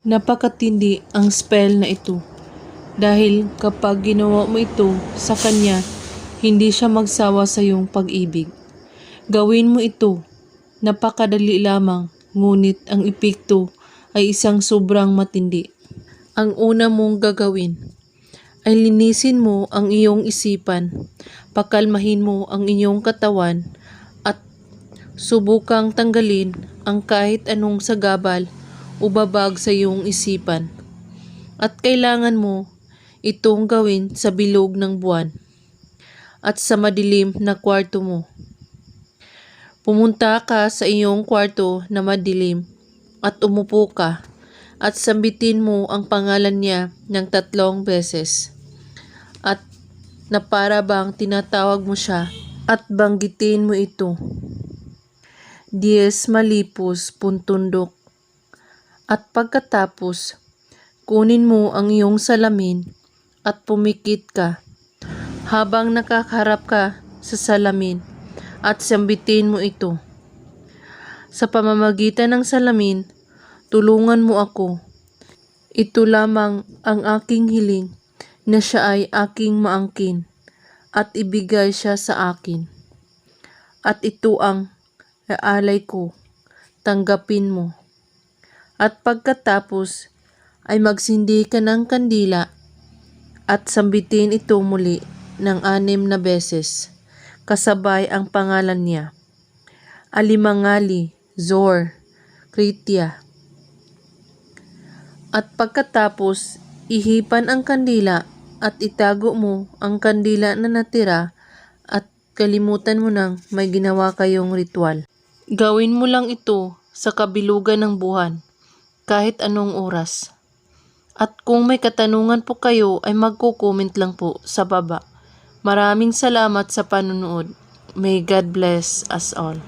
Napakatindi ang spell na ito dahil kapag ginawa mo ito sa kanya, hindi siya magsawa sa iyong pag-ibig. Gawin mo ito, napakadali lamang, ngunit ang epekto ay isang sobrang matindi. Ang una mong gagawin ay linisin mo ang iyong isipan, pakalmahin mo ang iyong katawan at subukang tanggalin ang kahit anong sagabal o babag sa iyong isipan. At kailangan mo itong gawin sa bilog ng buwan at sa madilim na kwarto mo. Pumunta ka sa iyong kwarto na madilim at umupo ka at sambitin mo ang pangalan niya ng 3 beses. At na para bang tinatawag mo siya at banggitin mo ito. Diez malipos puntundok. At pagkatapos, kunin mo ang iyong salamin at pumikit ka habang nakakaharap ka sa salamin at sambitin mo ito. Sa pamamagitan ng salamin, tulungan mo ako. Ito lamang ang aking hiling na siya ay aking maangkin at ibigay siya sa akin. At ito ang aalay ko, tanggapin mo. At pagkatapos ay magsindi ka ng kandila at sambitin ito muli ng 6 na beses, kasabay ang pangalan niya. Alimangali, Zor, Kritya. At pagkatapos, ihipan ang kandila at itago mo ang kandila na natira at kalimutan mo nang may ginawa kayong ritual. Gawin mo lang ito sa kabilugan ng buwan, kahit anong oras. At kung may katanungan po kayo ay magko-comment lang po sa baba. Maraming salamat sa panonood. May God bless us all.